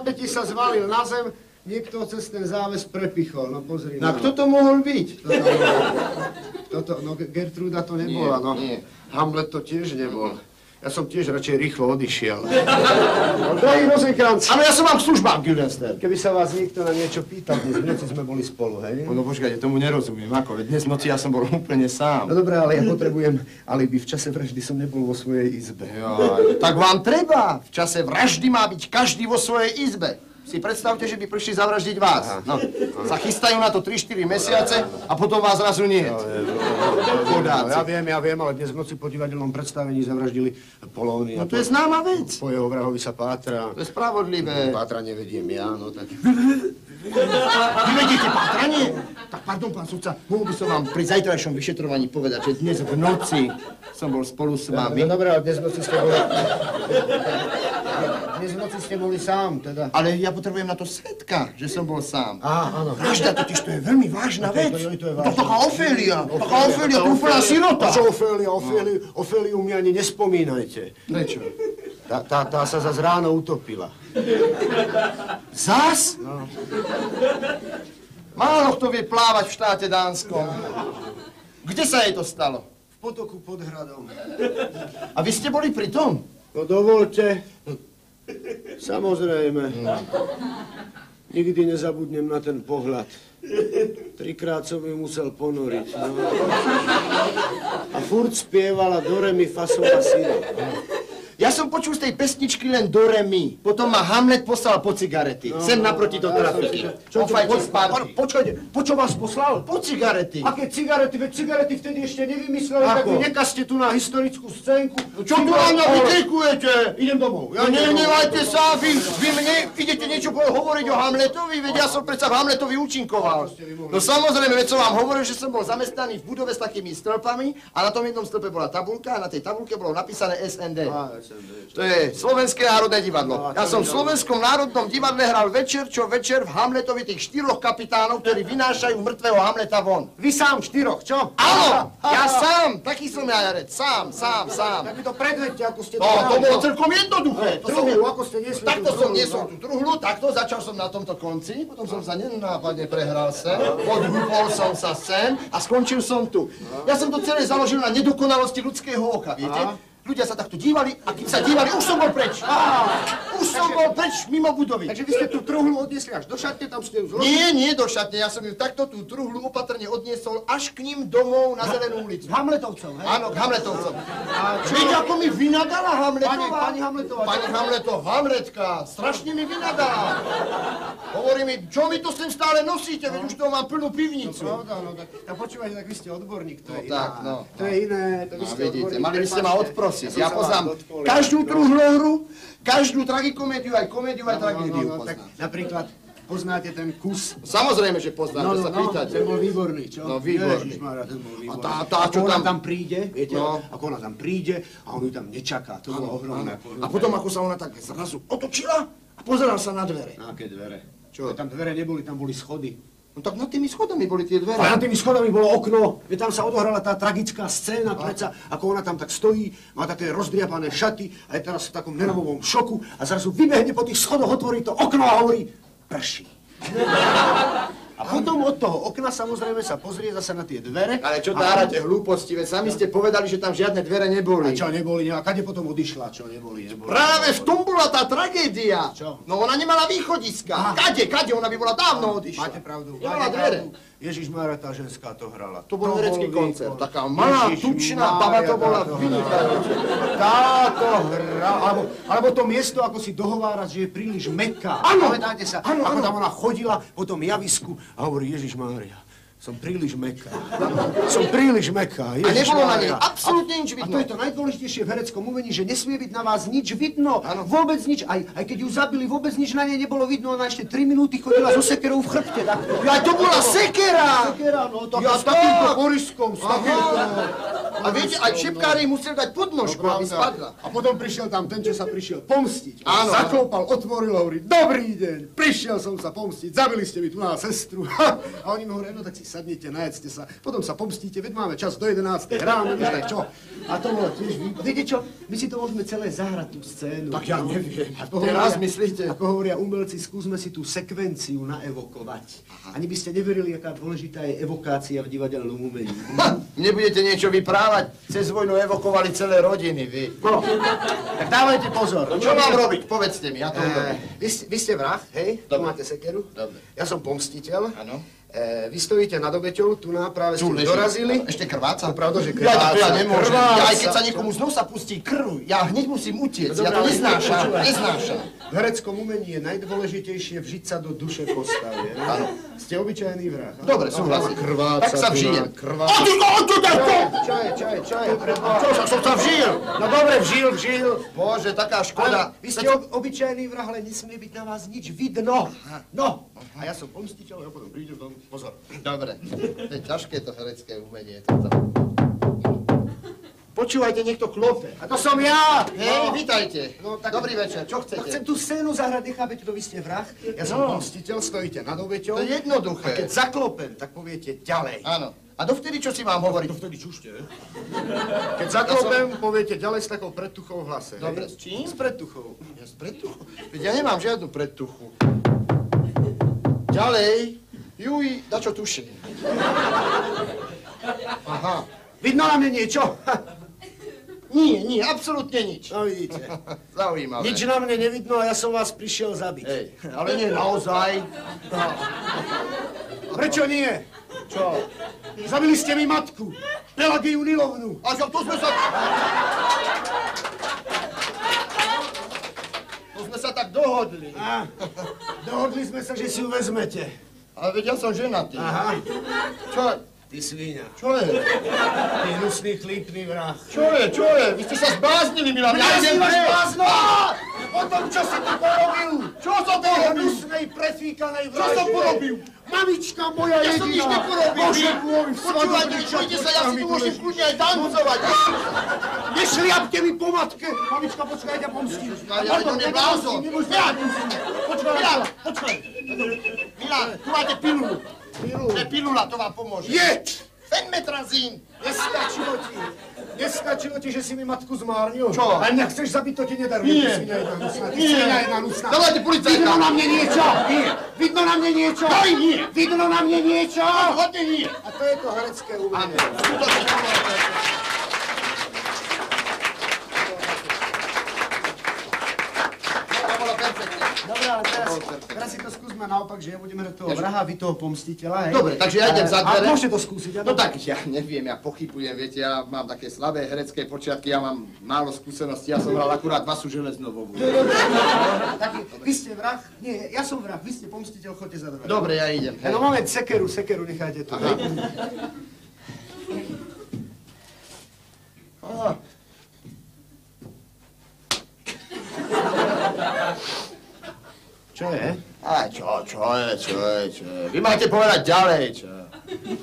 napätí sa zvalil na zem, niekto cez ten záves prepichol, no pozri. No kto to mohol byť? No Gertruda to nebola, no. Nie, Hamlet to tiež nebol. Ja som tiež radšej rýchlo odišiel. Drahý Rozenkranz. Áno, ja som vám v službách, Guildenstern. Keby sa vás niekto na niečo pýtal, dnes v noci sme boli spolu, hej? No počkajte, tomu nerozumiem, ako? Veď dnes v noci ja som bol úplne sám. No dobré, ale ja potrebujem alibi. V čase vraždy som nebol vo svojej izbe. Jaj, tak vám treba. V čase vraždy má byť každý vo svojej izbe. Si predstavte, že by prišli zavraždiť vás. No, sa chystajú na to 3-4 mesiace a potom vás zrazu nie. No, ja viem, ale dnes v noci po divadelnom predstavení zavraždili Polónia. No to je známa vec. Po jeho vrahovi sa pátra. To je spravodlivé. Pátranie vediem ja, no tak... Vy vedíte pátranie? Tak pardon, pán sudca, mohol by som vám pri zajtrajšom vyšetrovaní povedať, že dnes v noci som bol spolu s vami. No dobré, ale dnes v noci ste boli... Dnes v noci ste boli sám, teda. Ale ja potrebujem na to svedka, že som bol sám. Áno. Vražda totiž to je veľmi vážna vec. To je vážna. Taká Ofélia, to je úplná sirota. Čo Oféliu mi ani nespomínajte. Prečo? Tá sa zas ráno utopila. Zas? No. Málo kto vie plávať v štáte Dánskom. Kde sa jej to stalo? V potoku pod hradom. A vy ste boli pri tom? No dovolte. Samozrejme. Nikdy nezabudnem na ten pohľad. 3-krát som ju musel ponoriť. No. A furt spievala do re mi fa sol la si do. Ja som počul z tej pesničky len do re mi. Potom ma Hamlet poslal po cigarety. Sem naproti do trafiky. Počkajte, po čo vás poslal? Po cigarety. Aké cigarety? Veď cigarety vtedy ešte nevymysleli, tak vy nekaste tu na historickú scénku. Čo tu na mňa vykrikujete? Idem domov. Nehnevajte sa, vy mne idete niečo hovoriť o Hamletovi, veď ja som predsa v Hamletovi účinkoval. No samozrejme, veď som vám hovoril, že som bol zamestnaný v budove s takými stĺpami a na tom jednom stĺpe bola tabuľka a na tej tabuľke bolo napísané SND. To je Slovenské národné divadlo. Ja som v Slovenskom národnom divadle hral večer čo večer v Hamletovi tých 4 kapitánov, ktorí vynášajú mŕtvého Hamleta von. Vy sám 4, čo? Áno, ja sám, taký som ja, Jarec, sám. Tak mi to predvedte, ako ste to bolo celkom jednoduché. Truhlu, ako ste niesli tú Takto som niesol tú truhlu, takto začal som na tomto konci, potom som sa nenápadne prehral sem, podhúpol som sa sem a skončil som tu. Ja som to celé založil na nedokonalosti ľudského oka, viete? Ľudia sa takto dívali a keď sa dívali, už som bol preč. Už som bol preč mimo budovy. Takže vy ste tú truhlu odniesli až do šatne, tam ste ju zložili? Nie do šatne, ja som ju takto tú truhlu opatrne odniesol až k ním domov na Zelenú ulicu. Hamletovcov, hej? Áno, k Hamletovcom. Viete, ako mi vynadala Hamletová? Pani Hamletová. Pani Hamletová, Hamletka, strašne mi vynadala. Hovorí mi, čo mi to sem stále nosíte, veď už to mám plnú pivnicu. Pravda, no tak počúvajte, tak vy ste odborník, to je iné. To je iné, to vy ste odborník. Mali by ste ma odprosiť. Ja poznám každú truhlohru, každú tragikomédiu, aj komédiu, aj tragédiu. Tak napríklad poznáte ten kus? Samozrejme, že poznám, že sa pýtate. Ten bol výborný, čo? No, výborný. Ježišmária, ten bol výborný. A tá, čo ona tam príde, viete, no. ako ona tam príde a on ju tam nečaká, to bolo ohromné. A potom, ako sa ona tak zrazu otočila a pozerala sa na dvere. Na aké dvere? Čo? Tam dvere neboli, tam boli schody. No tak nad tými schodami boli tie dvere. A nad tými schodami bolo okno, veď tam sa odohrala tá tragická scéna, predsa, ako ona tam tak stojí, má také rozdriapané šaty a je teraz v takom nervovom šoku a zrazu vybehne po tých schodoch, otvorí to okno a hovorí, prší. A potom od toho okna samozrejme sa pozrie zase na tie dvere. Ale čo dárate hlúposti, veď sami ste povedali, že tam žiadne dvere neboli. A čo neboli, a kade potom odišla, čo neboli. Práve v tom bola tá tragédia. Čo? No ona nemala východiska. Kade, ona by bola dávno odišla. Máte pravdu. Nemala dvere. Ježišmária, tá ženská to hrala. To bol herecký koncert. Taká malá, tučná baba to bola vynikajúca. Táto hra, alebo to miesto, ako si dohovárať, že je príliš mäkká. Áno. Pamätáte sa, ako tam ona chodila po tom javisku a hovorí, Ježišmária, som príliš mäkká. Som príliš mäkká. A nebolo na nej absolútne nič vidno. A to je to najdôležitejšie v hereckom umení, že nesmie byť na vás nič vidno. Ano. Vôbec nič. Aj keď ju zabili, vôbec nič na nej nebolo vidno. Ona ešte 3 minúty chodila so sekerou v chrbte. Tak... Ja, to bola sekera! Sekera, no. Ja, s takýmto koriskom, s takýmto... A viete, aj šipkári musel dať podnožku, aby spadla. A potom prišiel tam ten, čo sa prišiel pomstiť. Áno. Zaklopal, otvoril a hovorí, dobrý deň, prišiel som sa pomstiť, zabili ste mi tu na sestru. A oni mi hovoria, no tak si sadnite, najedzte sa, potom sa pomstíte, veď máme čas do 11. ráno, tak čo? A to bolo tiež, viete čo, my si to môžeme celé zahrať tú scénu. Tak ja neviem. Ako Teraz hovoria, myslíte? Ako hovoria umelci, skúsme si tú sekvenciu naevokovať. Ani by ste neverili, aká dôležitá je evokácia v divadelnom umení. Nebudete niečo vyprávať? Cez vojnu evokovali celé rodiny, vy. No, tak dávajte pozor. No čo mám robiť? Povedzte mi, ja to urobím. Vy ste vrah, hej? Tu máte sekeru. Dobre. Ja som pomstiteľ. Áno. Vy stojíte nad obeťou, tu práve ste leží. dorazili. Ešte krváca? To pravda, že Ja krváca. nemôžem. Krváca. Ja aj keď sa niekomu z nosa pustí krv, ja hneď musím utiecť. No Ja to dobré, neznášam. počúvaj. Neznášam. V hereckom umení je najdôležitejšie vžiť sa do duše postavy. Áno. Ste obyčajný vrah. Dobre, súhlasím. Krváca, Tak sa tu vžijem. krváca. Čaj. Čo, som sa vžil? No dobre, vžil. Bože, taká škoda. Vy ste obyčajný vrah, ale nesmie byť na vás nič vidno. No. A ja som pomstiteľ, ja potom prídem tam. Pozor. Dobre. To je ťažké to herecké umenie. Toto. Počúvajte, niekto klope. A to som ja. Hej, vítajte. No, tak- Dobrý večer, čo Tak chcete? chcem tú scénu zahrať, nechápete to, vy ste vrah. Ja som pomstiteľ, stojíte nad obeťou. To je jednoduché. A keď zaklopem, tak poviete ďalej. Áno. A dovtedy čo si mám hovoriť? Vtedy čušte. Keď zaklopem, poviete ďalej s takou predtuchou v hlase. Dobre, hej? s čím? S predtuchou. Ja z predtuchu? Veď ja nemám žiadnu predtuchu. Ďalej. Juj, dačo tuším. Aha. Vidno na mne niečo? Nie, absolútne nič. No vidíte. Zaujímavé. Nič na mne nevidno a ja som vás prišiel zabiť. Hej, ale nie naozaj. Prečo nie? Čo? Zabili ste mi matku. Pelagiu Nilovnu. A to sme sa... To sme sa tak dohodli. A, dohodli sme sa, že si ju vezmete. Ale veď ja som ženatý. Aha. Čo? Ty svíňa. Čo je? Ty hnusný, chlípný vrah. Čo je? Vy ste sa zbláznili, Milan. Ja idem Máš preč. blázno! O tom, čo si tu porobil! Čo som Tej porobil? hnusnej, prefíkanej Čo vražde! som porobil? Mamička moja Ja som nič jediná! neporobil. Bože môj, Počúvajte, čujte sa, ja si tu môžem kľudne aj tancovať. Nešliapte mi po matke! Mamička, počkaj, ja pomstím. Ale to je blázon. Počkaj. Milan, tu máte pilulu. To je pilula, to vám pomôže. Jeď! Fenmetrazín. Nestačilo ti, že si mi matku zmárnil? Čo? A mňa chceš zabiť, to ti nedarujem. Nie. Ty svinia jedna hnusná. Ty Nie. svinia jedna hnusná. Dávajte policajta. Vidno na mne niečo? Nie. Vidno na mne niečo? Daj, nie. Vidno na mne niečo? Hodne nie. A to je to herecké umenie. Dobre, ale teraz si to skúsme naopak, že ja budem hrať toho vraha, vy toho pomstiteľa, hej? Dobre, takže ja idem za dvere. A môžete to skúsiť, No tak, ja neviem, ja pochybujem, viete, ja mám také slabé herecké počiatky, ja mám málo skúseností, ja som hral akurát Vasu Železnovovú. Tak, vy ste vrah? Nie, ja som vrah, vy ste pomstiteľ, choďte za dvere. Dobre, ja idem. No moment, sekeru nechajte tu. Čo je? A čo je? Vy máte povedať ďalej, čo?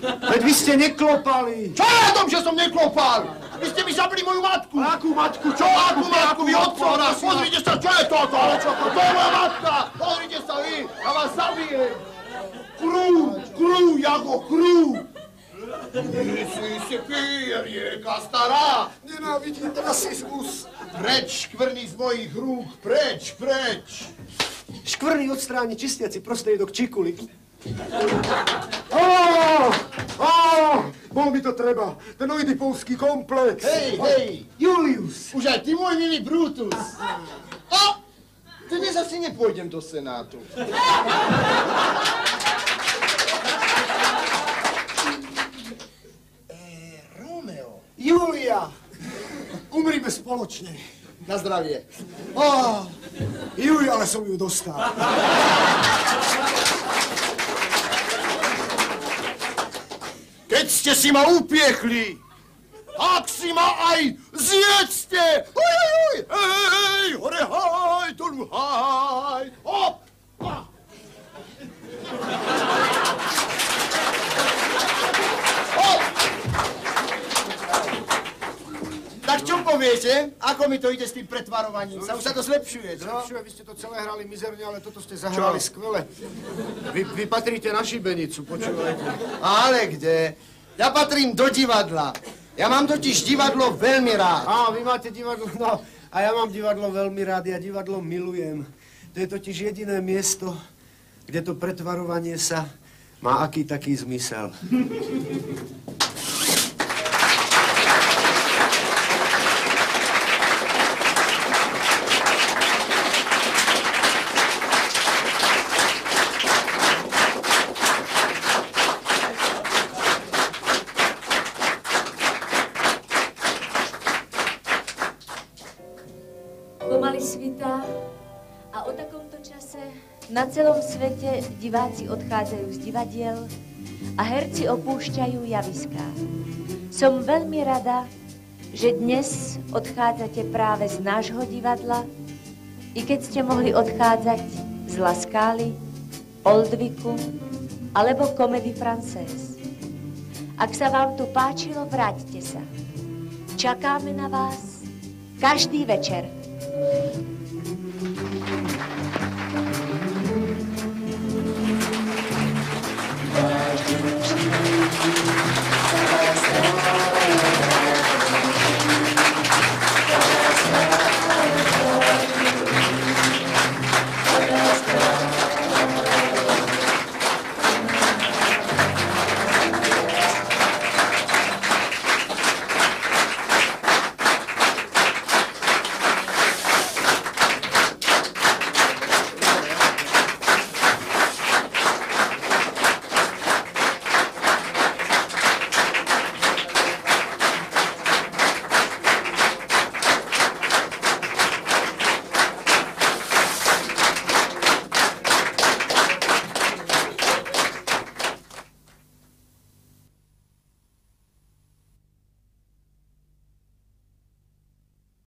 Veď vy ste neklopali. Čo je o tom, že som neklopal? Vy ste mi zabili moju matku. Akú matku? Čo akú matku? Vy otcovná, pozrite sa, čo je toto? To je moja matka. Pozrite sa vy, ja vás zabijem. Krú, Jago, krú. Si rieka stará. Nenávidím rasizmus. Preč, škvrny z mojich rúk, preč. Škvrný odstráni čistiaci prostriedok čikulik. Bol mi to treba. Ten oidipovský komplex. Hej, Julius. už aj ty, môj milý Brutus. Dnes asi nepôjdem do Senátu. Romeo. Julia. Umrime spoločne. Na zdravie. Julia, ale som ju dostal. Keď ste si ma upiekli, ak si ma aj zjedzte! Hej, hore, haj, dolu, haj, hop! Hop! viete, ako mi to ide s tým pretvarovaním? Sa už sa to zlepšuje, no? Zlepšuje, vy ste to celé hrali mizerne, ale toto ste zahrali skvele. Vy patríte na šibenicu, počúvajte. Ale kde? Ja patrím do divadla. Ja mám totiž divadlo veľmi rád. Vy máte divadlo, no. A ja mám divadlo veľmi rád, ja divadlo milujem. To je totiž jediné miesto, kde to pretvarovanie sa má aký taký zmysel. Pomaly svitá a o takomto čase na celom svete diváci odchádzajú z divadiel a herci opúšťajú javiská. Som veľmi rada, že dnes odchádzate práve z nášho divadla, i keď ste mohli odchádzať z La Scali, Oldviku alebo Comédie Française. Ak sa vám tu páčilo, vráťte sa. Čakáme na vás každý večer.